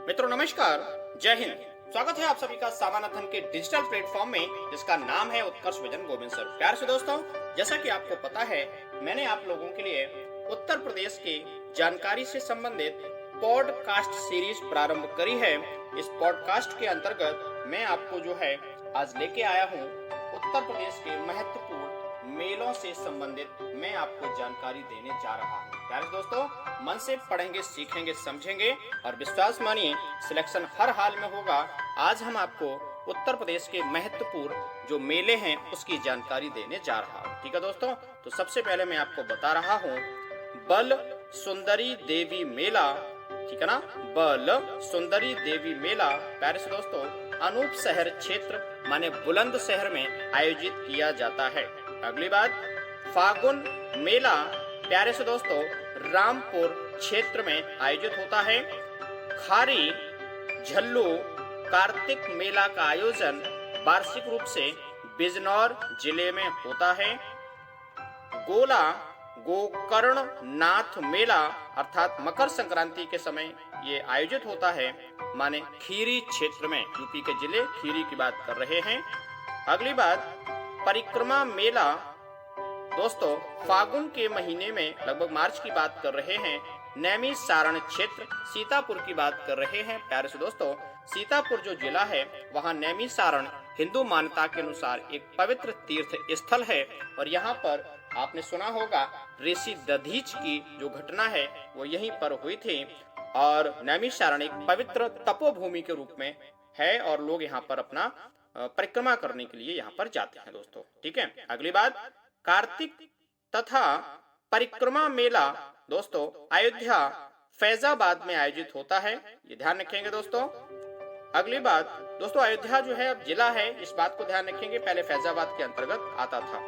मित्रों नमस्कार, जय हिंद। स्वागत है आप सभी का सामान्य धन के डिजिटल प्लेटफॉर्म में जिसका नाम है उत्कर्ष विजन गोविंद सर। प्यार से दोस्तों, जैसा कि आपको पता है, मैंने आप लोगों के लिए उत्तर प्रदेश की जानकारी से संबंधित पॉडकास्ट सीरीज प्रारंभ करी है। इस पॉडकास्ट के अंतर्गत मैं आपको जो है आज लेके आया हूँ उत्तर प्रदेश के महत्वपूर्ण मेलों से संबंधित मैं आपको जानकारी देने जा रहा हूँ। प्यारे दोस्तों, मन से पढ़ेंगे, सीखेंगे, समझेंगे और विश्वास मानिए सिलेक्शन हर हाल में होगा। आज हम आपको उत्तर प्रदेश के महत्वपूर्ण जो मेले हैं उसकी जानकारी देने जा रहा हूँ। ठीक है दोस्तों, तो सबसे पहले मैं आपको बता रहा हूँ बल सुंदरी देवी मेला। ठीक है ना, बल सुंदरी देवी मेला प्यारे से दोस्तों अनूप शहर क्षेत्र माने बुलंद शहर में आयोजित किया जाता है। अगली बात, फागुन मेला प्यारे से दोस्तों रामपुर क्षेत्र में आयोजित होता है। खारी झल्लू कार्तिक मेला का आयोजन वार्षिक रूप से बिजनौर जिले में होता है। गोला गोकर्ण नाथ मेला अर्थात मकर संक्रांति के समय ये आयोजित होता है, माने खीरी क्षेत्र में, यूपी के जिले खीरी की बात कर रहे हैं। अगली बात, परिक्रमा मेला दोस्तों फागुन के महीने में लगभग मार्च की बात कर रहे हैं। नैमी सारण क्षेत्र सीतापुर की बात कर रहे हैं। प्यारे से दोस्तों, सीतापुर जो जिला है वहाँ नैमी सारण हिंदू मान्यता के अनुसार एक पवित्र तीर्थ स्थल है और यहाँ पर आपने सुना होगा ऋषि दधीच की जो घटना है वो यहीं पर हुई थी और नैमी सारण एक पवित्र तपोभूमि के रूप में है और लोग यहाँ पर अपना परिक्रमा करने के लिए यहाँ पर जाते हैं दोस्तों। ठीक है, अगली बात, कार्तिक तथा परिक्रमा मेला दोस्तों अयोध्या फैजाबाद में आयोजित होता है, ये ध्यान रखेंगे दोस्तों। अगली बात दोस्तों, अयोध्या जो है अब जिला है, इस बात को ध्यान रखेंगे, पहले फैजाबाद के अंतर्गत आता था।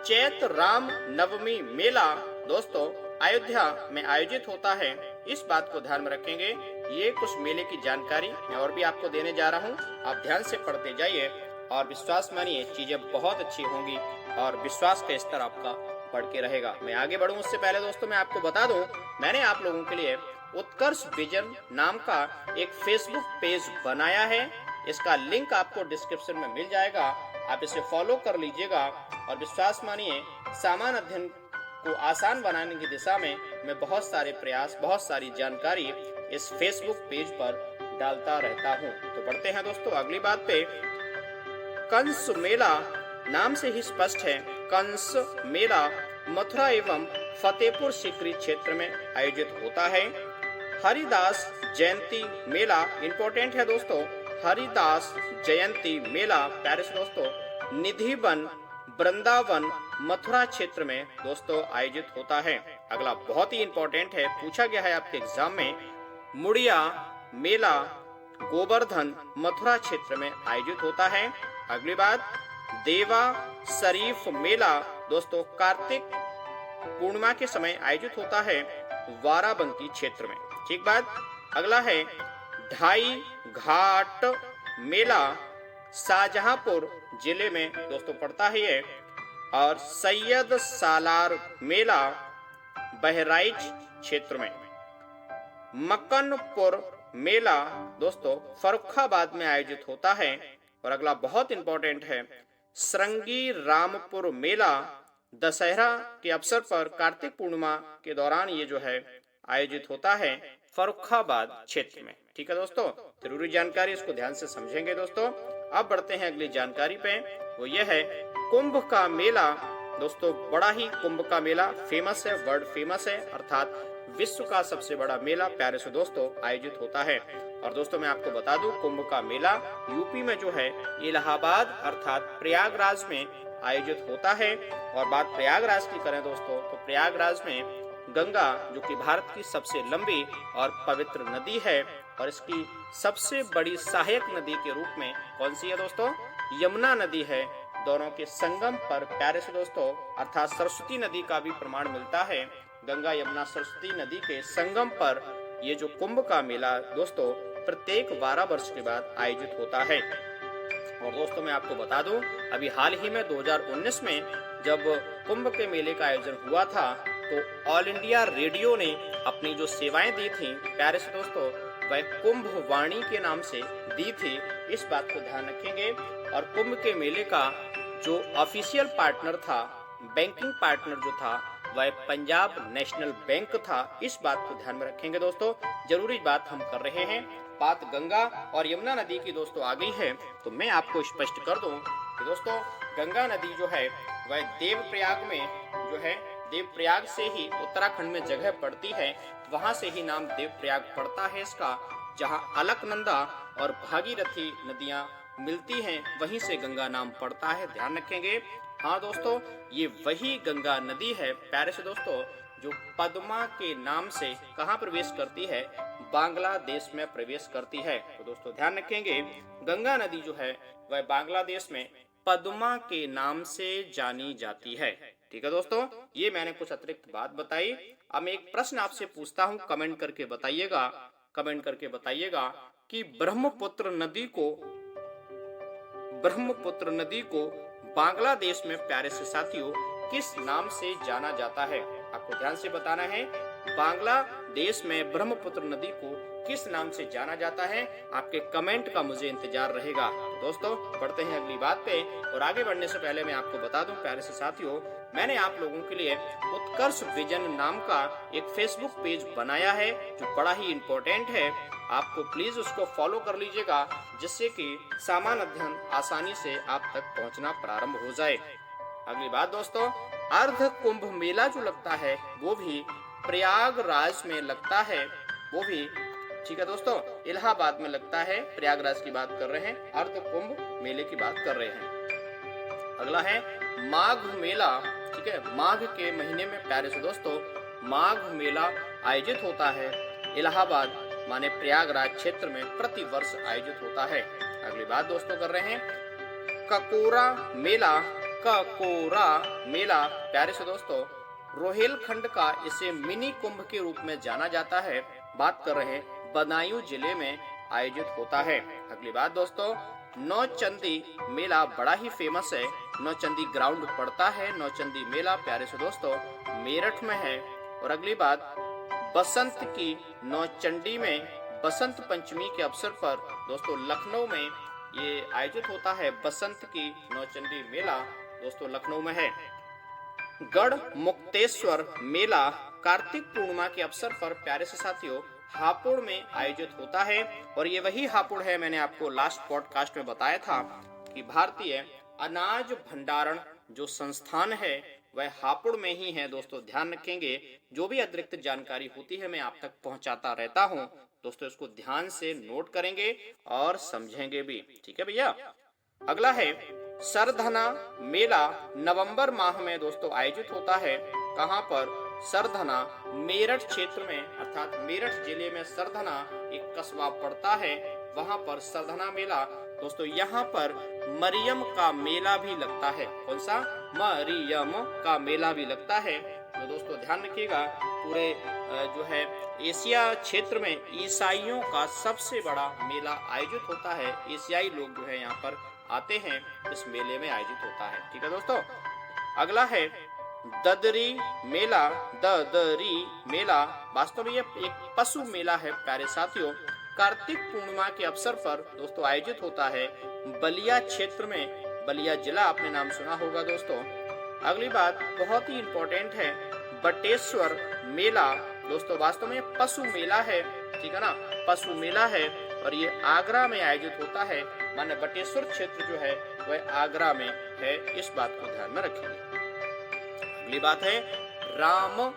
चैत्र राम नवमी मेला दोस्तों अयोध्या में आयोजित होता है, इस बात को ध्यान में रखेंगे। ये कुछ मेले की जानकारी मैं और भी आपको देने जा रहा हूँ, आप ध्यान से पढ़ते जाइए और विश्वास मानिए चीजें बहुत अच्छी होंगी और विश्वास का स्तर आपका बढ़ के रहेगा। मैं आगे बढ़ूं उससे पहले दोस्तों मैं आपको बता दूं, मैंने आप लोगों के लिए उत्कर्ष विजन नाम का एक फेसबुक पेज बनाया है, इसका लिंक आपको डिस्क्रिप्शन में मिल जाएगा, आप इसे फॉलो कर लीजिएगा और विश्वास मानिए सामान्य अध्ययन को आसान बनाने की दिशा में मैं बहुत सारे प्रयास, बहुत सारी जानकारी इस फेसबुक पेज पर डालता रहता हूँ। तो बढ़ते हैं दोस्तों अगली बात पे। कंस मेला नाम से ही स्पष्ट है, कंस मेला मथुरा एवं फतेहपुर सीकरी क्षेत्र में आयोजित होता है। हरिदास जयंती मेला इंपॉर्टेंट है दोस्तों, हरिदास जयंती मेला प्यारे से दोस्तों निधिवन वृंदावन मथुरा क्षेत्र में दोस्तों आयोजित होता है। अगला बहुत ही इंपॉर्टेंट है, पूछा गया है आपके एग्जाम में, मुड़िया मेला गोवर्धन मथुरा क्षेत्र में आयोजित होता है। अगली बात, देवा शरीफ मेला दोस्तों कार्तिक पूर्णिमा के समय आयोजित होता है वाराबंकी क्षेत्र में। ठीक बात, अगला है ढाई घाट मेला शाहजहांपुर जिले में दोस्तों पड़ता है ये, और सैयद सालार मेला बहराइच क्षेत्र में। मक्कनपुर मेला दोस्तों फर्रुखाबाद में आयोजित होता है। और अगला बहुत इंपॉर्टेंट है, श्रृंगी रामपुर मेला दशहरा के अवसर पर कार्तिक पूर्णिमा के दौरान ये जो है आयोजित होता है फर्रुखाबाद क्षेत्र में। ठीक है दोस्तों, जरूरी जानकारी, इसको ध्यान से समझेंगे दोस्तों। अब बढ़ते हैं अगली जानकारी पे, वो ये है कुंभ का मेला दोस्तों, बड़ा ही कुंभ का मेला फेमस है, वर्ल्ड फेमस है, अर्थात विश्व का सबसे बड़ा मेला प्यारे से दोस्तों आयोजित होता है। और दोस्तों मैं आपको बता दूं, कुंभ का मेला यूपी में जो है इलाहाबाद अर्थात प्रयागराज में आयोजित होता है। और बात प्रयागराज की करें दोस्तों, तो प्रयागराज में गंगा जो कि भारत की सबसे लंबी और पवित्र नदी है और इसकी सबसे बड़ी सहायक नदी के रूप में कौन सी है दोस्तों, यमुना नदी है। दोनों के संगम पर प्यारे से दोस्तों अर्थात सरस्वती नदी का भी प्रमाण मिलता है। गंगा यमुना सरस्वती नदी के संगम पर ये जो कुंभ का मेला दोस्तों प्रत्येक 12 वर्ष के बाद आयोजित होता है। और दोस्तों मैं आपको बता दूं, अभी हाल ही में 2019 में जब कुंभ के मेले का आयोजन हुआ था तो ऑल इंडिया रेडियो ने अपनी जो सेवाएं दी थी प्यारे से दोस्तों वह कुंभ वाणी के नाम से दी थी, इस बात को ध्यान रखेंगे। और कुंभ के मेले का जो ऑफिशियल पार्टनर था, बैंकिंग पार्टनर जो था, वह पंजाब नेशनल बैंक था, इस बात को ध्यान में रखेंगे दोस्तों। जरूरी बात हम कर रहे हैं। बात गंगा और यमुना नदी की दोस्तों आ गई है, तो मैं आपको स्पष्ट कर दूं कि दोस्तों गंगा नदी जो है वह देवप्रयाग में जो है, देवप्रयाग से ही उत्तराखंड में जगह पड़ती है, वहां से ही नाम देवप्रयाग पड़ता है इसका। जहां अलकनंदा और भागीरथी नदियां मिलती हैं, वहीं से गंगा नाम पड़ता है, ध्यान रखेंगे। हाँ दोस्तों, ये वही गंगा नदी है प्यारे से दोस्तों, जो पद्मा के नाम से कहाँ प्रवेश करती है, बांग्लादेश में प्रवेश करती है। तो दोस्तों ध्यान रखेंगे, गंगा नदी जो है वह बांग्लादेश में पद्मा के नाम से जानी जाती है। ठीक है दोस्तों, ये मैंने कुछ अतिरिक्त बात बताई। अब मैं एक प्रश्न आपसे पूछता हूँ, कमेंट करके बताइएगा कि ब्रह्मपुत्र नदी को बांग्लादेश में प्यारे से साथियों किस नाम से जाना जाता है। आपको ध्यान से बताना है, बांग्लादेश में ब्रह्मपुत्र नदी को किस नाम से जाना जाता है। आपके कमेंट का मुझे इंतजार रहेगा। तो दोस्तों बढ़ते हैं अगली बात पे, और आगे बढ़ने से पहले मैं आपको बता दूं प्यारे से साथियों, मैंने आप लोगों के लिए उत्कर्ष विजन नाम का एक फेसबुक पेज बनाया है, जो बड़ा ही इम्पोर्टेंट है। आपको प्लीज उसको फॉलो कर लीजिएगा, जिससे कि सामान्य अध्ययन आसानी से आप तक पहुंचना प्रारंभ हो जाए। अगली बात दोस्तों, अर्ध कुंभ मेला जो लगता है वो भी प्रयागराज में लगता है, वो भी ठीक है दोस्तों, इलाहाबाद में लगता है। प्रयागराज की बात कर रहे हैं, अर्ध कुंभ मेले की बात कर रहे हैं। अगला है माघ मेला। ठीक है, माघ के महीने में प्यारे से दोस्तों माघ मेला आयोजित होता है, इलाहाबाद माने प्रयागराज क्षेत्र में प्रति वर्ष आयोजित होता है। अगली बात दोस्तों कर रहे हैं ककोरा मेला प्यारे से दोस्तों रोहेलखंड का इसे मिनी कुंभ के रूप में जाना जाता है। बात कर रहे हैं बदायूं जिले में आयोजित होता है। अगली बात दोस्तों, नौचंदी मेला बड़ा ही फेमस है, नौचंदी ग्राउंड पड़ता है। नौचंदी मेला प्यारे से दोस्तों मेरठ में है। और अगली बात, बसंत की नौचंडी में बसंत पंचमी के अवसर पर दोस्तों लखनऊ में ये आयोजित होता है। बसंत की नौचंडी मेला दोस्तों लखनऊ में है। गढ़ मुक्तेश्वर मेला कार्तिक पूर्णिमा के अवसर पर प्यारे से साथियों हापुड़ में आयोजित होता है। और ये वही हापुड़ है, मैंने आपको लास्ट पॉडकास्ट में बताया था कि भारतीय अनाज भंडारण जो संस्थान है वह हापुड़ में ही है। दोस्तों ध्यान रखेंगे, जो भी अतिरिक्त जानकारी होती है मैं आप तक पहुंचाता रहता हूं दोस्तों, इसको ध्यान से नोट करेंगे और समझेंगे भी। ठीक है भैया। अगला है सरधना मेला, नवंबर माह में दोस्तों आयोजित होता है। कहां पर? सरधना मेरठ क्षेत्र में, अर्थात मेरठ जिले में सरधना एक कस्बा पड़ता है, वहां पर सरधना मेला दोस्तों। यहाँ पर मरियम का मेला भी लगता है। कौन सा? मरियम का मेला भी लगता है। तो दोस्तों ध्यान रखिएगा, पूरे जो है एशिया क्षेत्र में ईसाइयों का सबसे बड़ा मेला आयोजित होता है। एशियाई लोग जो है यहाँ पर आते हैं, इस मेले में आयोजित होता है। ठीक है दोस्तों। अगला है ददरी मेला। ददरी मेला वास्तव में ये एक पशु मेला है प्यारे साथियों, कार्तिक पूर्णिमा के अवसर पर दोस्तों आयोजित होता है बलिया क्षेत्र में। बलिया जिला आपने नाम सुना होगा दोस्तों। अगली बात बहुत ही इंपॉर्टेंट है, बटेश्वर मेला दोस्तों वास्तव में पशु मेला है। ठीक है ना, पशु मेला है और ये आगरा में आयोजित होता है। माने बटेश्वर क्षेत्र जो है वह आगरा में है, इस बात को ध्यान में रखेंगे। अगली बात है राम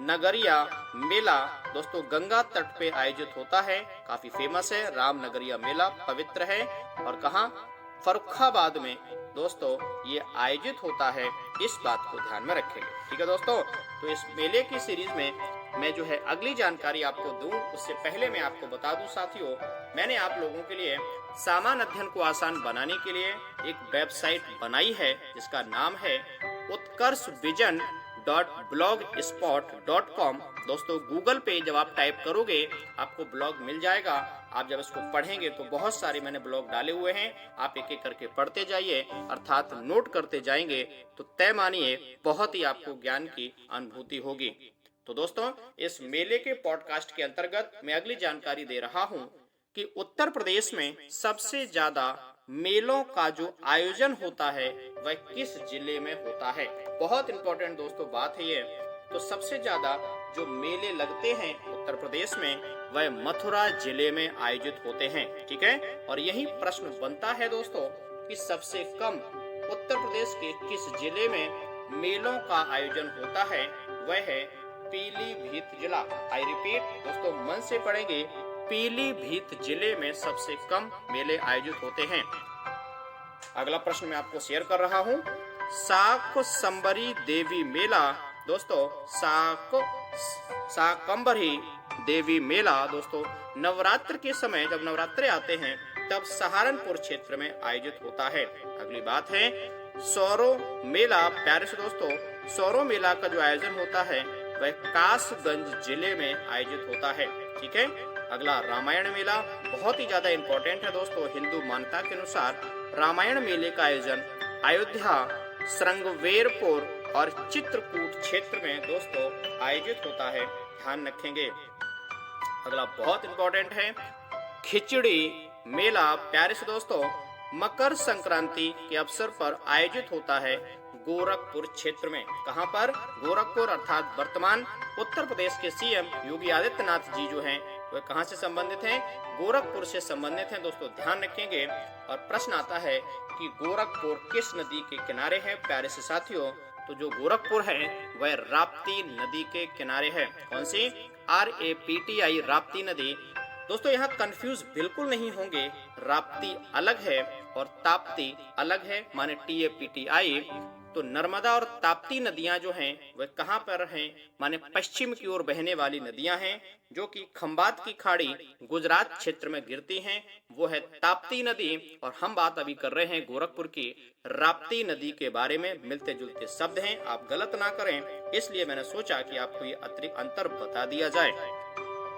नगरिया मेला दोस्तों, गंगा तट पे आयोजित होता है, काफी फेमस है। राम नगरिया मेला पवित्र है और कहाँ? फर्रुखाबाद में दोस्तों ये आयोजित होता है, इस बात को ध्यान में रखेंगे। ठीक है दोस्तों। तो इस मेले की सीरीज में मैं जो है अगली जानकारी आपको दूं, उससे पहले मैं आपको बता दूं साथियों, मैंने आप लोगों के लिए सामान्य अध्ययन को आसान बनाने के लिए एक वेबसाइट बनाई है, जिसका नाम है utkarshvision.blogspot.com। दोस्तों गूगल पे जब आप टाइप करोगे आपको ब्लॉग मिल जाएगा। आप जब इसको पढ़ेंगे तो बहुत सारे मैंने ब्लॉग डाले हुए हैं, आप एक एक करके पढ़ते जाइए, अर्थात नोट करते जाएंगे तो तय मानिए बहुत ही आपको ज्ञान की अनुभूति होगी। तो दोस्तों, इस मेले के पॉडकास्ट के अंतर्गत मैं अगली जानकारी दे रहा हूं कि उत्तर प्रदेश में सबसे ज्यादा मेलों का जो आयोजन होता है वह किस जिले में होता है। बहुत इंपॉर्टेंट दोस्तों बात है ये। तो सबसे ज्यादा जो मेले लगते हैं उत्तर प्रदेश में वह मथुरा जिले में आयोजित होते हैं। ठीक है, और यही प्रश्न बनता है दोस्तों कि सबसे कम उत्तर प्रदेश के किस जिले में मेलों का आयोजन होता है। वह है पीलीभीत जिला। आई रिपीट दोस्तों, मन से पढ़ेंगे, पीलीभीत जिले में सबसे कम मेले आयोजित होते हैं। अगला प्रश्न मैं आपको शेयर कर रहा हूँ। शाकंभरी देवी मेला दोस्तों, शाकंभरी देवी मेला दोस्तों नवरात्र के समय, जब नवरात्रे आते हैं तब सहारनपुर क्षेत्र में आयोजित होता है। अगली बात है सौरो मेला। प्यारे से दोस्तों, सौरो मेला का जो आयोजन होता है वह कासगंज जिले में आयोजित होता है। ठीक है, अगला रामायण मेला। बहुत ही ज्यादा इंपॉर्टेंट है दोस्तों। हिंदू मान्यता के अनुसार रामायण मेले का आयोजन अयोध्या, श्रृंगवेरपुर और चित्रकूट क्षेत्र में दोस्तों आयोजित होता है। ध्यान रखेंगे। अगला बहुत इंपॉर्टेंट है खिचड़ी मेला। प्यारे से दोस्तों, मकर संक्रांति के अवसर पर आयोजित होता है गोरखपुर क्षेत्र में। कहां पर? गोरखपुर, अर्थात वर्तमान उत्तर प्रदेश के सीएम योगी आदित्यनाथ जी जो हैं वह कहां से संबंधित हैं? गोरखपुर से संबंधित हैं दोस्तों। ध्यान रखेंगे। और प्रश्न आता है कि गोरखपुर किस नदी के किनारे है। प्यारे से साथियों, तो जो गोरखपुर है वह राप्ती नदी के किनारे है। कौन सी? RAPTI, राप्ती नदी। दोस्तों यहाँ कंफ्यूज बिल्कुल नहीं होंगे। राप्ती अलग है और ताप्ती अलग है, माने TAPTI। तो नर्मदा और ताप्ती नदियां जो हैं वह कहां पर हैं? माने पश्चिम की ओर बहने वाली नदियां हैं जो कि खंबात की खाड़ी गुजरात क्षेत्र में गिरती हैं। वो है ताप्ती नदी। और हम बात अभी कर रहे हैं गोरखपुर की राप्ती नदी के बारे में। मिलते जुलते शब्द हैं, आप गलत ना करें, इसलिए मैंने सोचा कि आपको ये अतिरिक्त अंतर बता दिया जाए।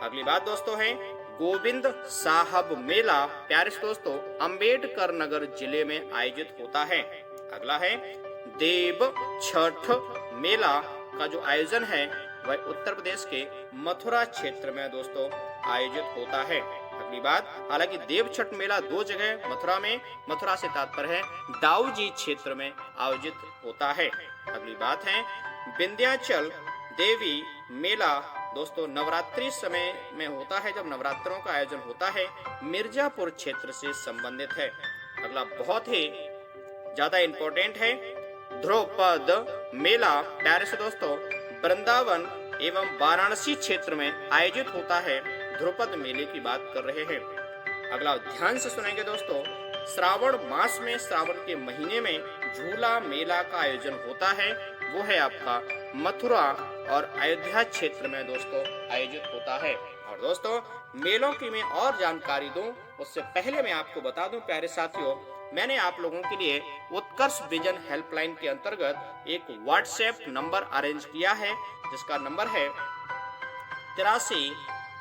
अगली बात दोस्तों है गोविंद साहब मेला। प्यारे दोस्तों, अंबेडकर नगर जिले में आयोजित होता है। अगला है देव छठ मेला का जो आयोजन है वह उत्तर प्रदेश के मथुरा क्षेत्र में दोस्तों आयोजित होता है। अगली बात, हालांकि देव छठ मेला दो जगह मथुरा में, मथुरा से तात्पर्य है दाऊजी क्षेत्र में आयोजित होता है। अगली बात है विंध्याचल देवी मेला दोस्तों नवरात्रि समय में होता है। जब नवरात्रों का आयोजन होता है, मिर्जापुर क्षेत्र से संबंधित है। अगला बहुत ही ज्यादा इंपॉर्टेंट है ध्रुपद मेला। प्यारे से दोस्तों, वृंदावन एवं वाराणसी क्षेत्र में आयोजित होता है। ध्रुपद मेले की बात कर रहे हैं। अगला ध्यान से सुनेंगे दोस्तों, श्रावण मास में, श्रावण के महीने में झूला मेला का आयोजन होता है। वो है आपका मथुरा और अयोध्या क्षेत्र में दोस्तों आयोजित होता है। और दोस्तों मेलों की मैं और जानकारी दूं उससे पहले मैं आपको बता दूं प्यारे साथियों, मैंने आप लोगों के लिए उत्कर्ष विजन हेल्पलाइन के अंतर्गत एक व्हाट्सएप नंबर अरेंज किया है जिसका नंबर है 83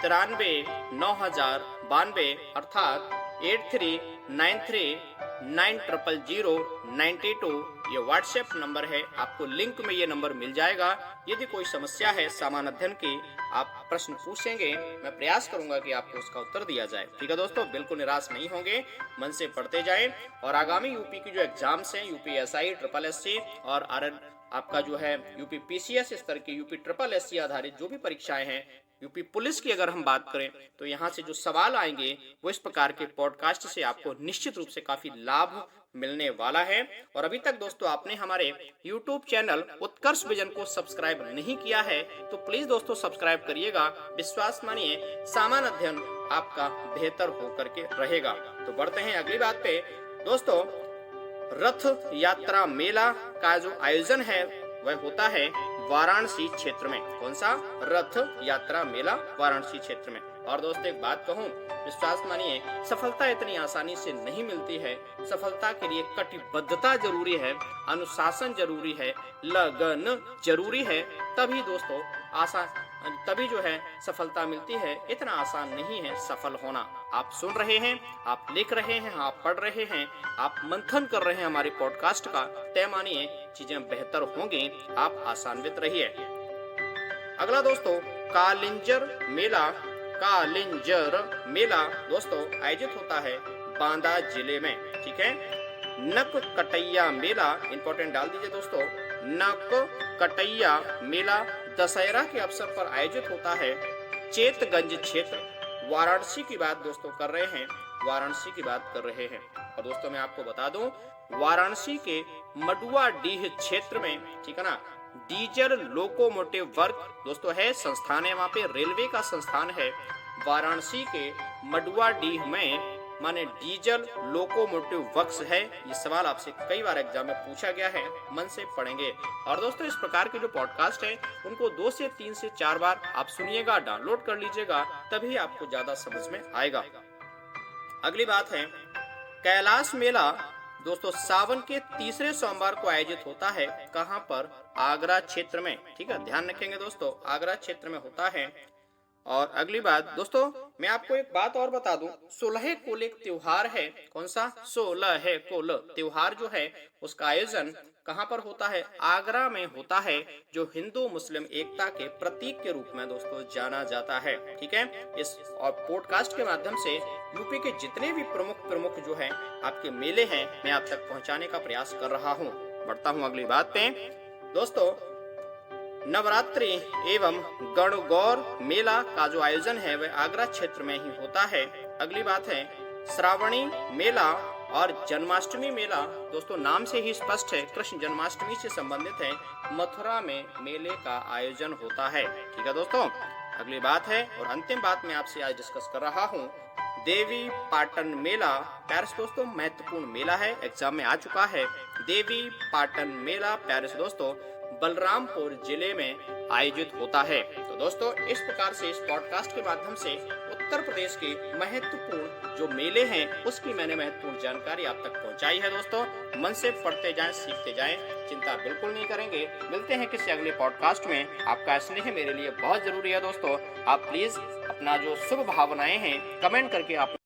93 9092 अर्थात 8393900092। ये व्हाट्सएप नंबर है। आपको लिंक में ये नंबर मिल जाएगा। यदि कोई समस्या है सामान्य अध्ययन की, आप प्रश्न पूछेंगे, मैं प्रयास करूंगा कि आपको उसका उत्तर दिया जाए। ठीक है दोस्तों, बिल्कुल निराश नहीं होंगे, मन से पढ़ते जाएं। और आगामी यूपी की जो एग्जाम्स हैं, UPSI, SSSC और आपका जो है यूपी PCS स्तर की, UP SSSC आधारित जो भी परीक्षाएं हैं, यूपी पुलिस की अगर हम बात करें तो यहाँ से जो सवाल आएंगे वो इस प्रकार के पॉडकास्ट से आपको निश्चित रूप से काफी लाभ मिलने वाला है। और अभी तक दोस्तों आपने हमारे YouTube चैनल उत्कर्ष विजन को सब्सक्राइब नहीं किया है तो प्लीज दोस्तों सब्सक्राइब करिएगा। विश्वास मानिए सामान्य अध्ययन आपका बेहतर होकर के रहेगा। तो बढ़ते हैं अगली बात पे दोस्तों। रथ यात्रा मेला का जो आयोजन है वह होता है वाराणसी क्षेत्र में। कौन सा? रथ यात्रा मेला वाराणसी क्षेत्र में। और दोस्तों एक बात कहूँ, विश्वास मानिए सफलता इतनी आसानी से नहीं मिलती है। सफलता के लिए कटिबद्धता जरूरी है, अनुशासन जरूरी है, लगन जरूरी है, तभी दोस्तों तभी जो है सफलता मिलती है। इतना आसान नहीं है सफल होना। आप सुन रहे हैं, आप लिख रहे हैं, आप पढ़ रहे हैं, आप मंथन कर रहे हैं हमारे पॉडकास्ट का, तय मानिए चीजें बेहतर होंगी। आप आसान्वित रहिए। अगला दोस्तों कालिंजर मेला दोस्तों आयोजित होता है बांदा जिले में। ठीक है। नक कटैया मेला, इंपॉर्टेंट डाल दीजिए दोस्तों, नक कटैया मेला दशहरा के अवसर पर आयोजित होता है चेतगंज क्षेत्र, वाराणसी की बात दोस्तों कर रहे हैं, वाराणसी की बात कर रहे हैं। और दोस्तों मैं आपको बता दूं, वाराणसी के मडुआडीह क्षेत्र में, ठीक है ना, डीजल लोकोमोटिव वर्क दोस्तों है, संस्थान है, वहां पे रेलवे का संस्थान है। वाराणसी के मडुआडीह में माने डीजल लोकोमोटिव वर्क्स है। ये सवाल आपसे कई बार एग्जाम में पूछा गया है, मन से पढ़ेंगे। और दोस्तों इस प्रकार के जो पॉडकास्ट है उनको 2 से 3 से 4 बार आप सुनिएगा, डाउनलोड कर लीजिएगा, तभी आपको ज्यादा समझ में आएगा। अगली बात है कैलाश मेला दोस्तों सावन के तीसरे सोमवार को आयोजित होता है। कहां पर? आगरा क्षेत्र में। ठीक है, ध्यान रखेंगे दोस्तों, आगरा क्षेत्र में होता है। और अगली बात दोस्तों मैं आपको एक बात और बता दूं, सोलह कोल एक त्योहार है। कौन सा? सोलह कोल त्योहार जो है उसका आयोजन कहां पर होता है? आगरा में होता है, जो हिंदू मुस्लिम एकता के प्रतीक के रूप में दोस्तों जाना जाता है। ठीक है। इस और पॉडकास्ट के माध्यम से यूपी के जितने भी प्रमुख जो है आपके मेले हैं मैं आप तक पहुंचाने का प्रयास कर रहा हूं। बढ़ता हूं अगली बात पे दोस्तों, नवरात्रि एवं गणगौर मेला का जो आयोजन है वह आगरा क्षेत्र में ही होता है। अगली बात है श्रावणी मेला और जन्माष्टमी मेला दोस्तों नाम से ही स्पष्ट है, कृष्ण जन्माष्टमी से संबंधित है। मथुरा में मेले का आयोजन होता है। ठीक है दोस्तों। अगली बात है और अंतिम बात मैं आपसे आज डिस्कस कर रहा हूँ, देवी पाटन मेला। प्यारे दोस्तों महत्वपूर्ण मेला है, एग्जाम में आ चुका है। देवी पाटन मेला प्यारे दोस्तों बलरामपुर जिले में आयोजित होता है। तो दोस्तों इस प्रकार से इस पॉडकास्ट के माध्यम से उत्तर प्रदेश के महत्वपूर्ण जो मेले हैं उसकी मैंने महत्वपूर्ण जानकारी आप तक पहुंचाई है। दोस्तों मन से पढ़ते जाएं, सीखते जाएं, चिंता बिल्कुल नहीं करेंगे। मिलते हैं किसी अगले पॉडकास्ट में। आपका स्नेह मेरे लिए बहुत जरूरी है दोस्तों। आप प्लीज अपना जो शुभ भावनाएं हैं कमेंट करके आप